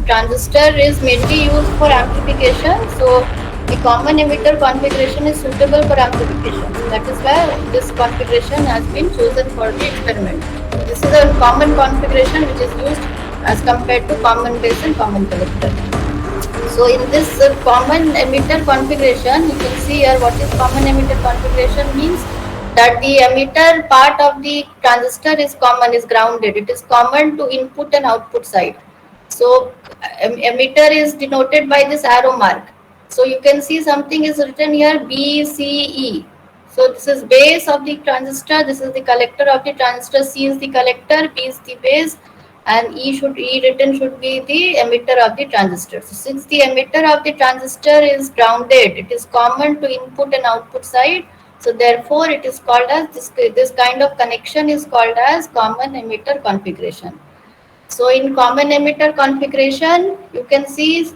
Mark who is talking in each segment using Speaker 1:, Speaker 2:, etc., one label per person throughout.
Speaker 1: transistor is mainly used for amplification. So the common emitter configuration is suitable for amplification. So that is why this configuration has been chosen for the experiment. This is a common configuration which is used as compared to common base and common collector. So in this common emitter configuration, you can see here what is common emitter configuration means that the emitter part of the transistor is common, is grounded. It is common to input and output side. So emitter is denoted by this arrow mark. So you can see something is written here B, C, E. So this is base of the transistor, this is the collector of the transistor, C is the collector, B is the base, and E written should be the emitter of the transistor. So since the emitter of the transistor is grounded, it is common to input and output side. So therefore it is called as this kind of connection is called as common emitter configuration. So in common emitter configuration, you can see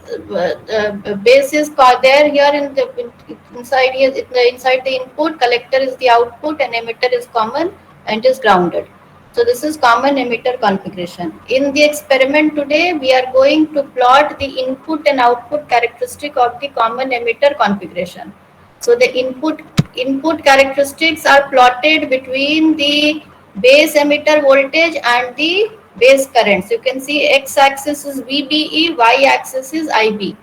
Speaker 1: base is there here in the inside here inside the input, collector is the output, and emitter is common and is grounded. So this is common emitter configuration. In the experiment today, we are going to plot the input and output characteristic of the common emitter configuration. So the input characteristics are plotted between the base emitter voltage and the base current. So you can see x-axis is VBE, y-axis is IB.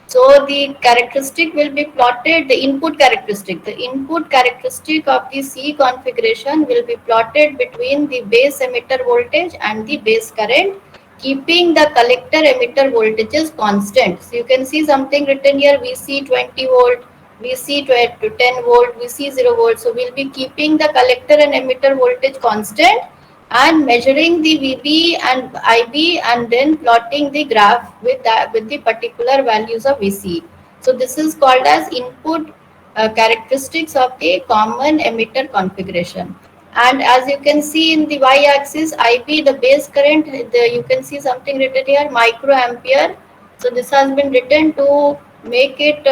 Speaker 1: So the characteristic will be plotted, the input characteristic. The input characteristic of the C configuration will be plotted between the base emitter voltage and the base current, keeping the collector emitter voltages constant. So you can see something written here, VC 20 volt, VC 10 volt, VC 0 volt. So we'll be keeping the collector and emitter voltage constant and measuring the VB and IB and then plotting the graph with the particular values of VC. So this is called as input characteristics of the common emitter configuration. And as you can see in the y-axis, IB, the base current, you can see something written here, microampere. So this has been written to make it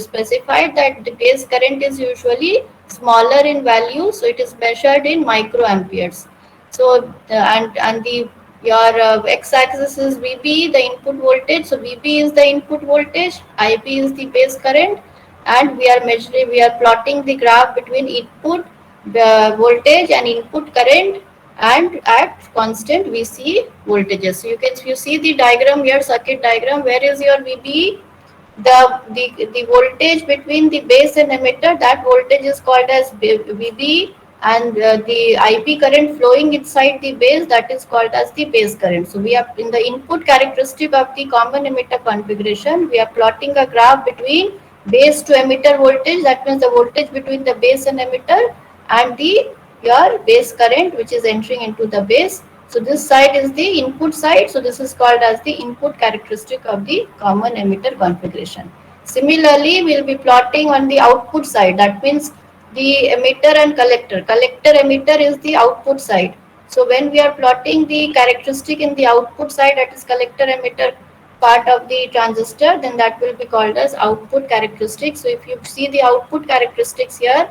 Speaker 1: specified that the base current is usually smaller in value, so it is measured in microamperes. So and the your x-axis is VB, the input voltage. So VB is the input voltage, IB is the base current, and we are plotting the graph between input voltage and input current and at constant VC voltages. So you see the diagram here, circuit diagram. Where is your VB? The voltage between the base and emitter, that voltage is called as VB, and the IP current flowing inside the base, that is called as the base current. So we are in the input characteristic of the common emitter configuration, we are plotting a graph between base to emitter voltage, that means the voltage between the base and emitter, and your base current which is entering into the base. So this side is the input side. So this is called as the input characteristic of the common emitter configuration. Similarly, we will be plotting on the output side. That means the emitter and collector. Collector emitter is the output side. So when we are plotting the characteristic in the output side, that is collector emitter part of the transistor, then that will be called as output characteristics. So if you see the output characteristics here,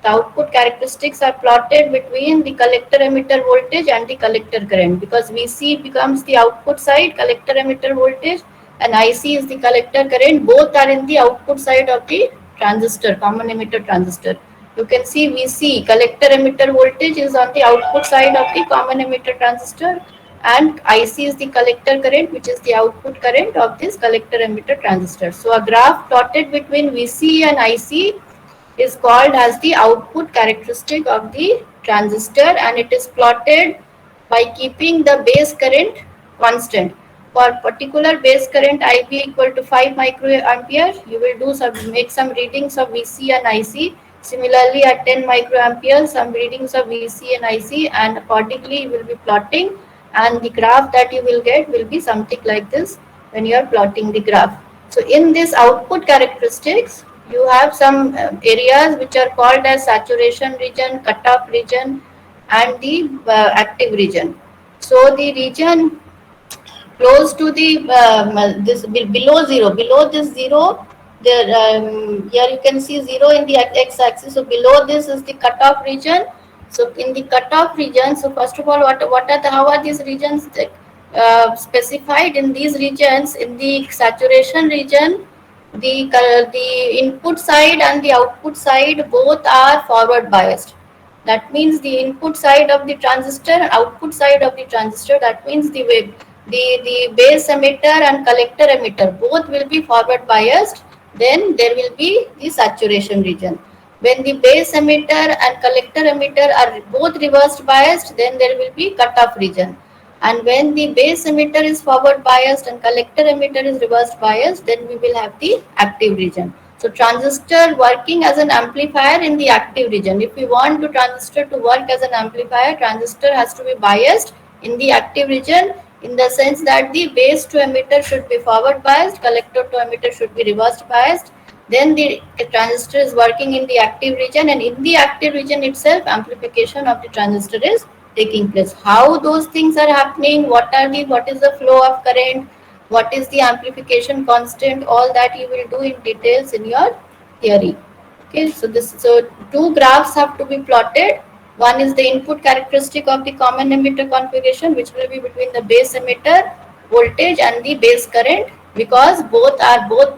Speaker 1: the output characteristics are plotted between the collector emitter voltage and the collector current, because VC becomes the output side, collector emitter voltage, and IC is the collector current. Both are in the output side of the transistor, common emitter transistor. You can see VC, collector emitter voltage, is on the output side of the common emitter transistor, and IC is the collector current, which is the output current of this collector emitter transistor. So a graph plotted between VC and IC is called as the output characteristic of the transistor, and it is plotted by keeping the base current constant. For particular base current IB equal to 5 microampere, you will make some readings of VC and IC. Similarly, at 10 microampere, some readings of VC and IC, and accordingly you will be plotting, and the graph that you will get will be something like this when you are plotting the graph. So in this output characteristics, you have some areas which are called as saturation region, cutoff region, and the active region. So the region close to the this below zero, below this zero, there here you can see zero in the x-axis. So below this is the cutoff region. So in the cutoff region, so first of all, how are these regions? specified in these regions. In the saturation region, the input side and the output side both are forward biased. That means the input side of the transistor and output side of the transistor, that means the base emitter and collector emitter both will be forward biased. Then there will be the saturation region. When the base emitter and collector emitter are both reversed biased, then there will be cutoff region. And when the base emitter is forward biased and collector emitter is reverse biased, then we will have the active region. So transistor working as an amplifier in the active region. If we want the transistor to work as an amplifier, transistor has to be biased in the active region, in the sense that the base to emitter should be forward biased, collector to emitter should be reverse biased. Then the transistor is working in the active region, and in the active region itself amplification of the transistor is taking place. How those things are happening, what is the flow of current, what is the amplification constant, all that you will do in details in your theory. Okay, so two graphs have to be plotted. One is the input characteristic of the common emitter configuration, which will be between the base emitter voltage and the base current, because both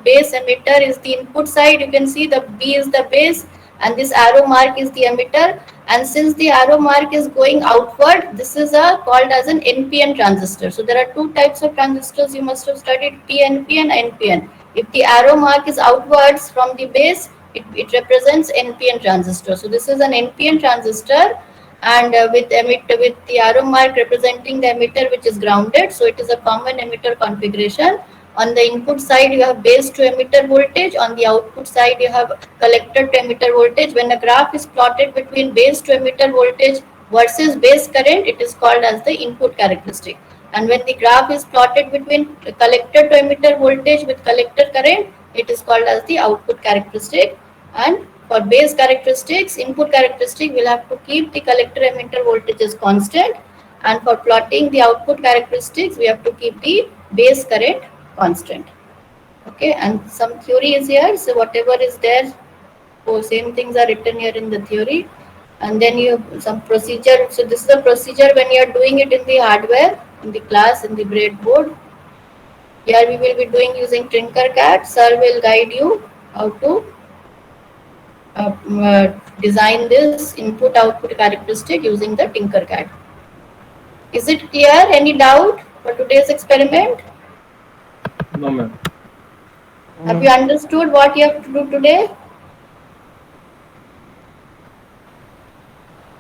Speaker 1: base emitter is the input side. You can see the B is the base and this arrow mark is the emitter. And since the arrow mark is going outward, this is called as an NPN transistor. So there are two types of transistors you must have studied, PNP and NPN. If the arrow mark is outwards from the base, it represents NPN transistor. So this is an NPN transistor, and with the arrow mark representing the emitter, which is grounded. So it is a common emitter configuration. On the input side you have base to emitter voltage, on the output side you have collector to emitter voltage. When a graph is plotted between base to emitter voltage versus base current, it is called as the input characteristic. And when the graph is plotted between collector to emitter voltage with collector current, it is called as the output characteristic. And for base characteristics, input characteristic will have to keep the collector emitter voltages constant, and for plotting the output characteristics we have to keep the base current constant. Okay, and some theory is here. So whatever is there, so same things are written here in the theory. And then you some procedure. So this is the procedure when you are doing it in the hardware, in the class, in the breadboard. Here we will be doing using Tinkercad. Sir will guide you how to design this input output characteristic using the Tinkercad. Is it clear? Any doubt for today's experiment?
Speaker 2: No, ma'am.
Speaker 1: Have you understood what you have to do today?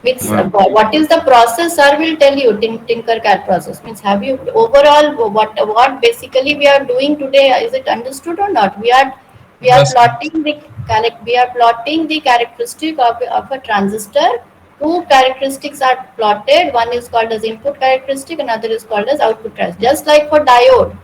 Speaker 1: Means what is the process? Sir will tell you. Tinkercad process means, have you overall what basically we are doing today? Is it understood or not? We are
Speaker 2: Yes, ma'am.
Speaker 1: plotting the characteristic of a transistor. Two characteristics are plotted. One is called as input characteristic, another is called as output characteristic. Just like for diode,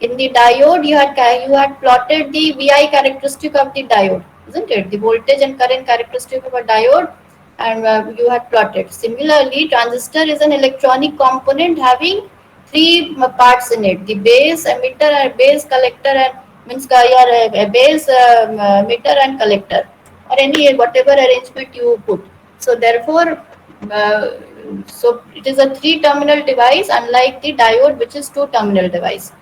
Speaker 1: in the diode you had plotted the VI characteristic of the diode, isn't it? The voltage and current characteristic of a diode, and you had plotted. Similarly, transistor is an electronic component having three parts in it: the base, emitter, and base collector, and means your base, emitter, and collector, or any whatever arrangement you put. So therefore, uh, so it is a three-terminal device, unlike the diode, which is two-terminal device.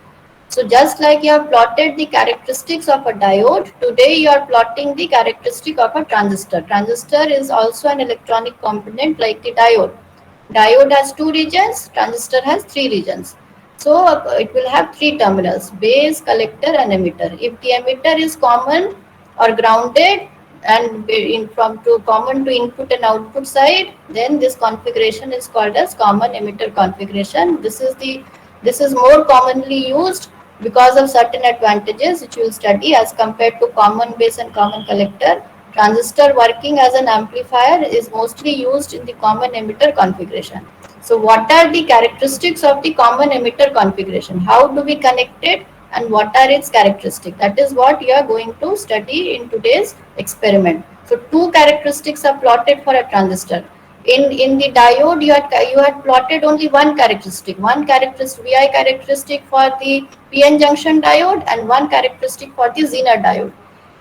Speaker 1: So just like you have plotted the characteristics of a diode, today you are plotting the characteristic of a transistor. Transistor is also an electronic component like the diode. Diode has two regions, transistor has three regions. So it will have three terminals: base, collector, and emitter. If the emitter is common or grounded and common to input and output side, then this configuration is called as common emitter configuration. This is more commonly used because of certain advantages which we will study as compared to common base and common collector. Transistor working as an amplifier is mostly used in the common emitter configuration. So what are the characteristics of the common emitter configuration? How do we connect it and what are its characteristics? That is what you are going to study in today's experiment. So two characteristics are plotted for a transistor. In the diode, you had plotted only one characteristic VI characteristic for the PN junction diode and one characteristic for the Zener diode.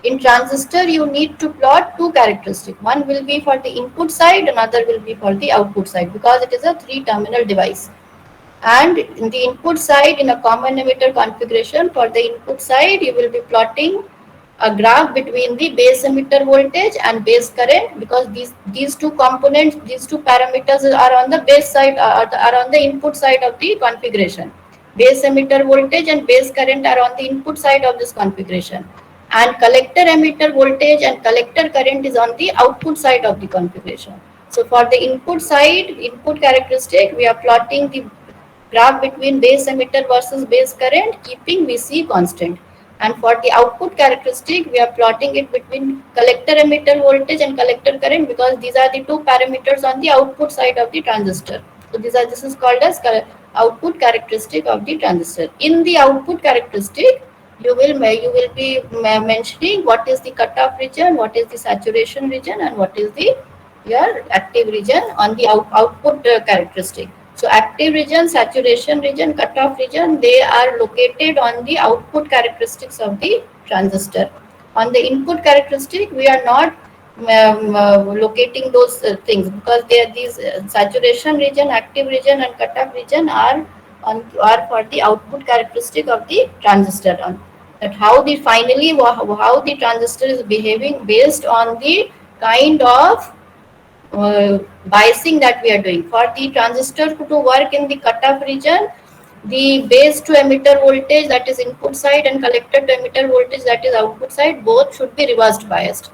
Speaker 1: In transistor, you need to plot two characteristics. One will be for the input side, another will be for the output side, because it is a three-terminal device. And in the input side, in a common emitter configuration, for the input side you will be plotting a graph between the base emitter voltage and base current, because these two components, these two parameters are on the base side, are on the input side of the configuration. Base emitter voltage and base current are on the input side of this configuration, and collector emitter voltage and collector current is on the output side of the configuration. So for the input side, input characteristic, we are plotting the graph between base emitter versus base current, keeping Vc constant. And for the output characteristic, we are plotting it between collector emitter voltage and collector current, because these are the two parameters on the output side of the transistor. So this is called as output characteristic of the transistor. In the output characteristic, you will be mentioning what is the cutoff region, what is the saturation region, and what is the your active region on the output characteristic. So active region, saturation region, cutoff region, they are located on the output characteristics of the transistor. On the input characteristic, we are not locating those things, because they are these saturation region, active region, and cutoff region are for the output characteristic of the transistor. On that, how the finally how the transistor is behaving based on the kind of biasing that we are doing. For the transistor to work in the cutoff region, the base to emitter voltage, that is input side, and collector to emitter voltage, that is output side, both should be reversed biased.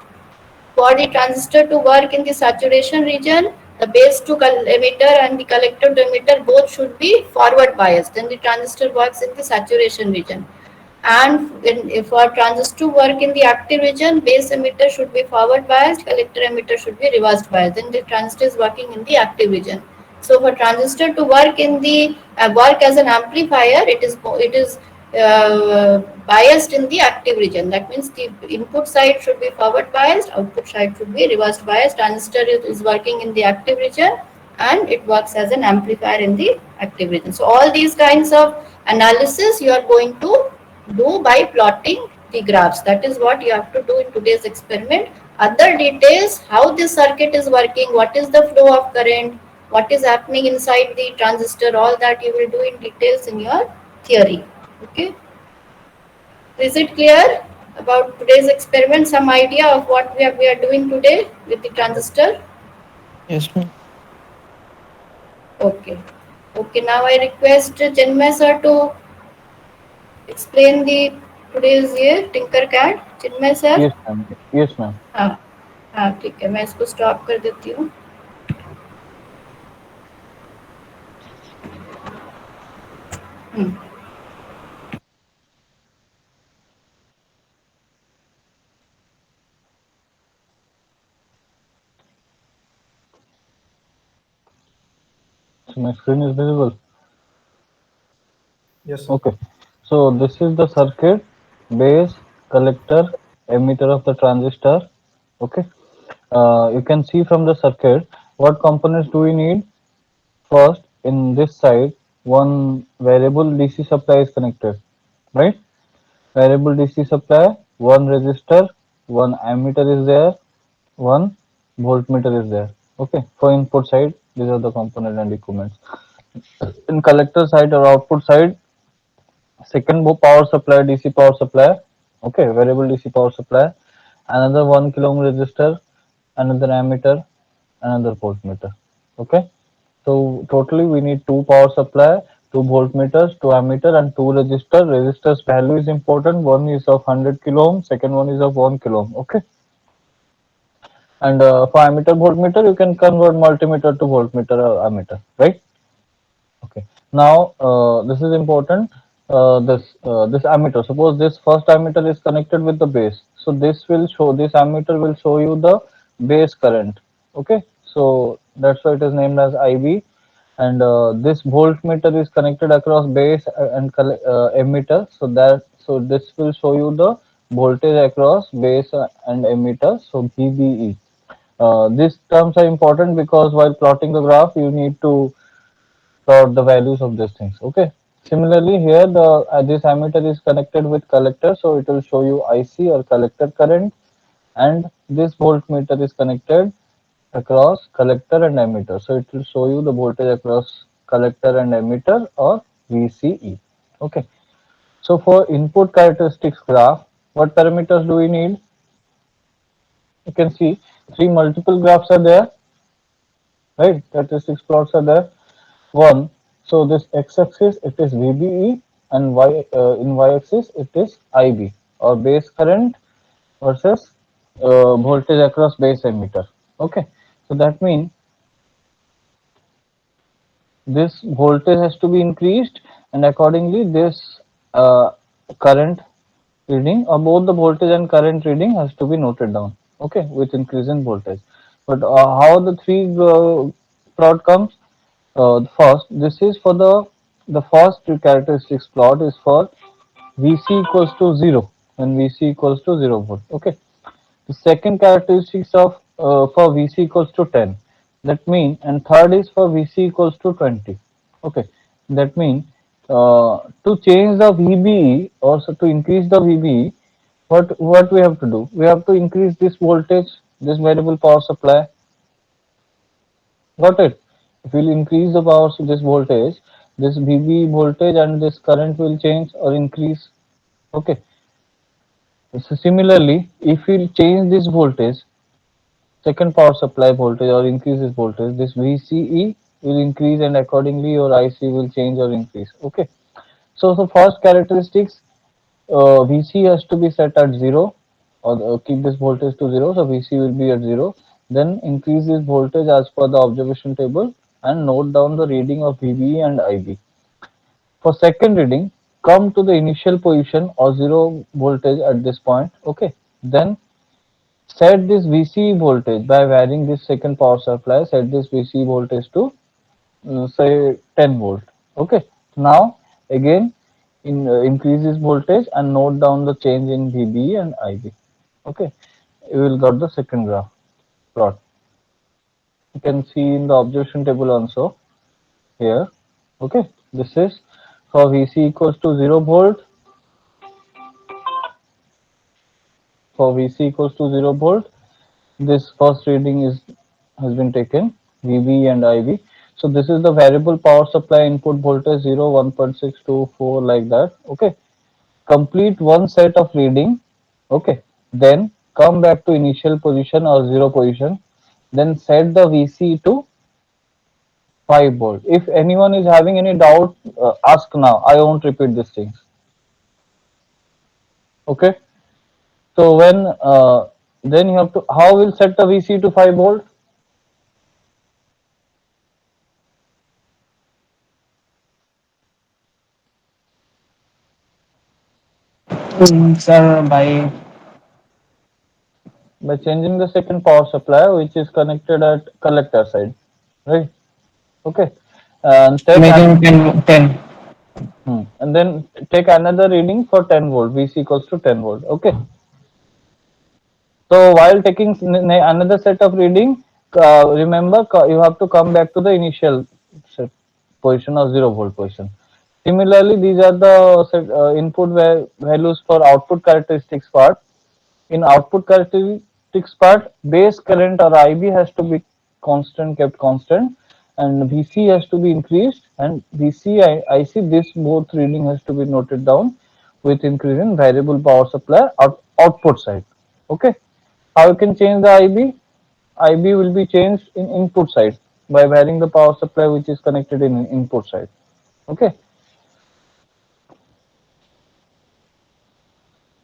Speaker 1: For the transistor to work in the saturation region, the base to emitter and the collector to emitter both should be forward biased. Then the transistor works in the saturation region. And if for transistor to work in the active region, base emitter should be forward biased, collector emitter should be reversed biased. Then the transistor is working in the active region. So for transistor to work in the work as an amplifier, it is biased in the active region. That means the input side should be forward biased, output side should be reversed biased. Transistor is working in the active region, and it works as an amplifier in the active region. So all these kinds of analysis you are going to do by plotting the graphs. That is what you have to do in today's experiment. Other details, how this circuit is working, what is the flow of current, what is happening inside the transistor, all that you will do in details in your theory. Okay. Is it clear about today's experiment? Some idea of what we are doing today with the transistor?
Speaker 3: Yes, ma'am.
Speaker 1: Okay. Okay, now I request Chinmay sir to explain the today's year Tinkercad. Chinmay sir.
Speaker 2: Yes, ma'am. Yes, ma'am.
Speaker 1: हाँ हाँ ठीक है, मैं इसको stop कर देती हूँ.
Speaker 2: So my screen is visible.
Speaker 3: Yes, sir.
Speaker 2: Okay. So this is the circuit, base, collector, emitter of the transistor. Okay. You can see from the circuit what components do we need. First, in this side, one variable DC supply is connected, right? Variable DC supply, one resistor, one ammeter is there, one voltmeter is there. Okay, for input side, these are the component and equipments. In collector side or output side, second power supply, DC power supply. Okay, variable DC power supply, another 1 kilo ohm resistor, another ammeter, another voltmeter. Okay, so totally we need two power supply, two voltmeters, two ammeter, and two resistor. Resistors value is important. One is of 100 kilo ohm, second one is of 1 kilo ohm. Okay, and for ammeter voltmeter, you can convert multimeter to voltmeter or ammeter, right? Okay. Now this is important. This ammeter. Suppose this first ammeter is connected with the base. So this ammeter will show you the base current. Okay. So that's why it is named as IB. And this voltmeter is connected across base and emitter. So this will show you the voltage across base and emitter. So VBE. These terms are important because while plotting the graph, you need to plot the values of these things. Okay. Similarly, here the this ammeter is connected with collector, so it will show you IC or collector current, and this voltmeter is connected across collector and ammeter, so it will show you the voltage across collector and emitter, or VCE. Okay. So for input characteristics graph, what parameters do we need? You can see three multiple graphs are there, right? Characteristics plots are there. One, so this x-axis it is VBE, and in y-axis it is IB, or base current versus voltage across base emitter. Okay, so that means this voltage has to be increased, and accordingly this current reading, or both the voltage and current reading, has to be noted down, okay, with increase in voltage. But how the three plot comes? First, this is for the first characteristics plot is for Vc equals to 0, when Vc equals to 0 volt. Okay, the second characteristics of for Vc equals to 10. That mean, and third is for Vc equals to 20. Okay, that mean to change the VBE, or so to increase the VBE, what we have to do? We have to increase this voltage, this variable power supply. Got it? If we'll increase the power, so this voltage, this VB voltage and this current will change or increase. Okay. So similarly, if we'll change this voltage, second power supply voltage, or increase this voltage, this VCE will increase, and accordingly your IC will change or increase. Okay. So the first characteristics, VC has to be set at 0, or keep this voltage to 0, so VC will be at 0. Then increase this voltage as per the observation table, and note down the reading of VB and IB. For second reading, come to the initial position or 0 voltage at this point. Okay. Then set this VC voltage by varying this second power supply. Set this VC voltage to say 10 volt. Okay. Now again increase this voltage and note down the change in VB and IB. Okay, you will got the second graph plot. You can see in the observation table also here. Okay, this is for VC equals to 0 volt. For VC equals to 0 volt, this first reading is has been taken, VB and IB. So this is the variable power supply input voltage 0, 1.624, like that. Okay, complete one set of reading. Okay, then come back to initial position or 0 position, then set the VC to 5 volt. If anyone is having any doubt, ask now, I won't repeat these things. Okay, so when then you have to, how will set the VC to 5 volt?
Speaker 3: Sir, by
Speaker 2: By changing the second power supply, which is connected at collector side, right? Okay, and
Speaker 3: making 10.
Speaker 2: and then take another reading for 10 volt, VC equals to 10 volt. Okay, so while taking another set of reading, remember you have to come back to the initial set position or 0 volt position. Similarly, these are the input values for output characteristics part. In output characteristics part, base current or IB has to be constant, kept constant, and VC has to be increased, and VC IC, this both reading has to be noted down with increase in variable power supply output side. Okay, how you can change the IB? IB will be changed in input side by varying the power supply which is connected in input side. Okay,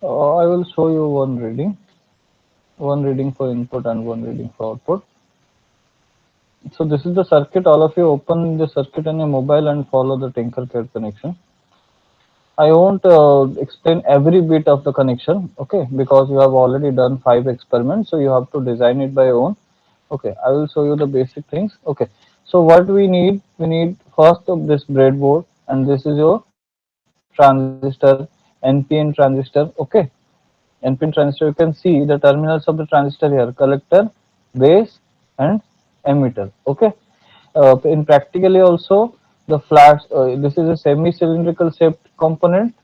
Speaker 2: I will show you one reading for input and one reading for output. So this is the circuit. All of you open the circuit on your mobile and follow the Tinkercad connection. I won't explain every bit of the connection, okay, because you have already done 5 experiments, so you have to design it by your own. Okay, I will show you the basic things. Okay, so what we need first of this breadboard, and this is your transistor, NPN transistor. Okay, NPN transistor, you can see the terminals of the transistor here, collector, base, and emitter. Okay, in practically also the flats, this is a semi-cylindrical shaped component.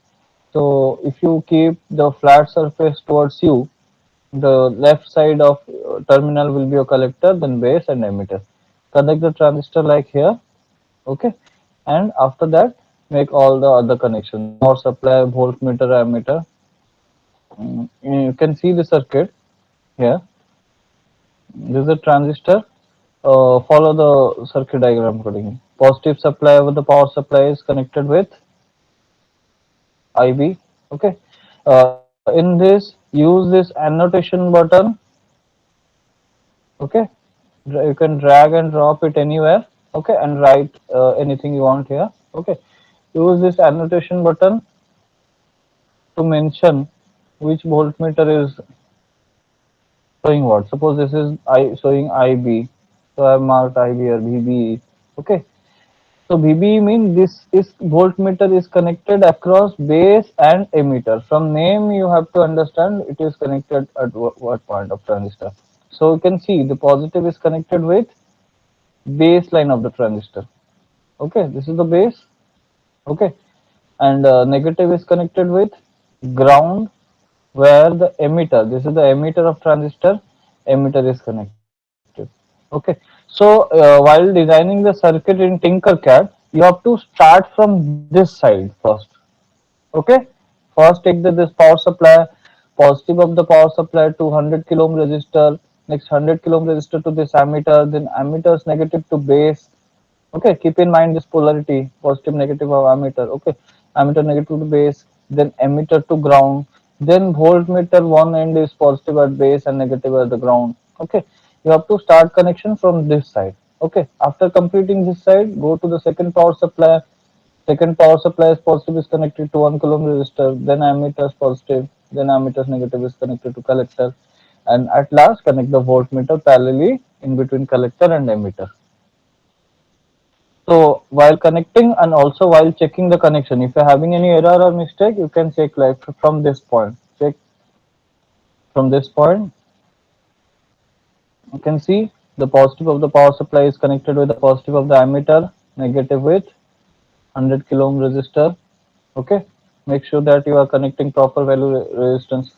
Speaker 2: So if you keep the flat surface towards you, the left side of terminal will be a collector, then base and emitter. Connect the transistor like here. Okay, and after that make all the other connections, power supply, voltmeter, ammeter. You can see the circuit here. This is a transistor. Follow the circuit diagram accordingly. Positive supply of the power supply is connected with IB. Okay. In this, use this annotation button. Okay. You can drag and drop it anywhere. Okay, and write anything you want here. Okay. Use this annotation button to mention which voltmeter is showing what. Suppose this is I showing IB, so I have marked IB here, VB. Okay, so VB means this is voltmeter is connected across base and emitter. From name you have to understand it is connected at what point of transistor. So you can see the positive is connected with base line of the transistor. Okay, this is the base. Okay, and negative is connected with ground, where the emitter, this is the emitter of transistor, emitter is connected. Okay, so while designing the circuit in Tinkercad, you have to start from this side first. Okay, first take this power supply, positive of the power supply to 100 kilo ohm resistor, next 100 kilo ohm resistor to this ammeter, then ammeters negative to base. Okay, keep in mind this polarity, positive negative of ammeter. Okay, ammeter negative to base, then emitter to ground, then voltmeter one end is positive at base and negative at the ground. Okay, you have to start connection from this side. Okay, after completing this side, go to the second power supply. Second power supply is positive is connected to 1 kilo ohm resistor, then ammeter is positive, then ammeter is negative is connected to collector, and at last connect the voltmeter parallelly in between collector and emitter. So while connecting and also while checking the connection, if you're having any error or mistake, you can check like from this point. Check from this point. You can see the positive of the power supply is connected with the positive of the ammeter, negative with 100 kilo ohm resistor. Okay. Make sure that you are connecting proper value resistance.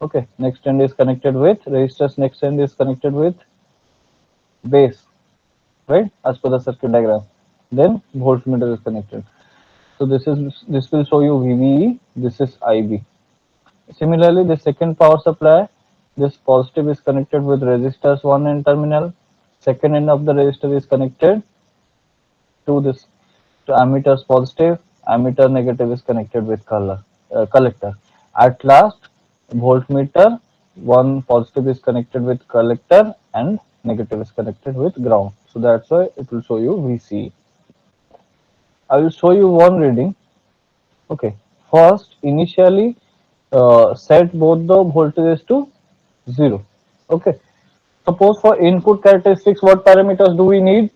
Speaker 2: Okay. Next end is connected with resistors. Next end is connected with base, right? As per the circuit diagram. Then voltmeter is connected. So this will show you VVE. This is IB. Similarly, the second power supply, this positive is connected with resistors one end terminal. Second end of the resistor is connected to this to ammeters positive. Ammeter negative is connected with collector. At last, voltmeter one positive is connected with collector and negative is connected with ground. So that's why it will show you VC. I will show you one reading. Okay. First, initially set both the voltages to 0. Okay. Suppose for input characteristics, what parameters do we need?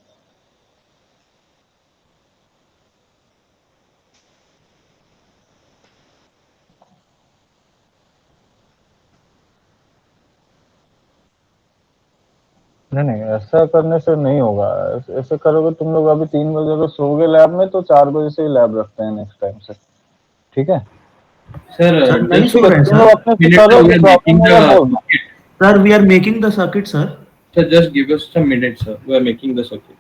Speaker 2: नहीं ऐसा करने से नहीं होगा. ऐसे करोगे तुम लोग अभी 3 बजे तो सोओगे लैब में, तो 4 बजे से ही लैब रखते हैं नेक्स्ट टाइम से. ठीक है.
Speaker 3: सर
Speaker 4: सर नहीं
Speaker 3: जस्ट
Speaker 4: सो
Speaker 2: ठीक है,
Speaker 4: रहे हैं
Speaker 2: तुम लोग
Speaker 4: सर.
Speaker 2: अपने से
Speaker 3: मिनट
Speaker 2: करो,
Speaker 3: वी
Speaker 2: जो
Speaker 3: आर
Speaker 2: प्रॉब्लम
Speaker 3: मेकिंग द
Speaker 2: होगा बोलना.
Speaker 3: Circuit
Speaker 4: sir we are making the circuit sir.
Speaker 3: Sir just give us some minute sir we are making the circuit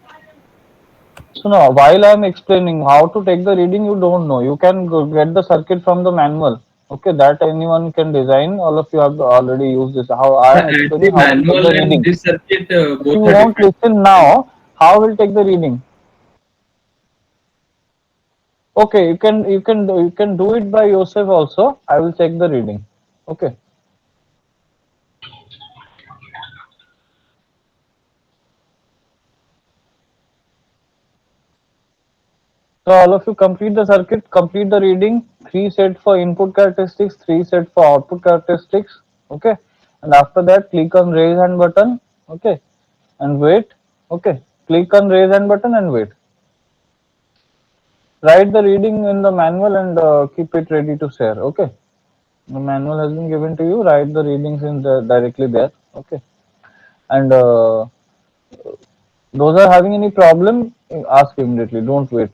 Speaker 2: So now, while I am explaining how to take the reading, you don't know. You can get the circuit from the manual. Okay, that anyone can design. All of you have already used this. How I am
Speaker 3: sir at the
Speaker 2: explaining how to take
Speaker 3: manual
Speaker 2: the
Speaker 3: and
Speaker 2: reading.
Speaker 3: This circuit
Speaker 2: If you
Speaker 3: both are
Speaker 2: won't
Speaker 3: different
Speaker 2: listen now, how will take the reading? Okay, you can do it by yourself also. I will check the reading. Okay. So all of you complete the circuit, complete the reading. 3 set for input characteristics, 3 set for output characteristics. Okay. And after that, click on raise hand button. Okay. And wait. Okay. Click on raise hand button and wait. Write the reading in the manual and keep it ready to share. Okay. The manual has been given to you. Write the readings in directly there. Okay. And those are having any problem, ask immediately. Don't wait.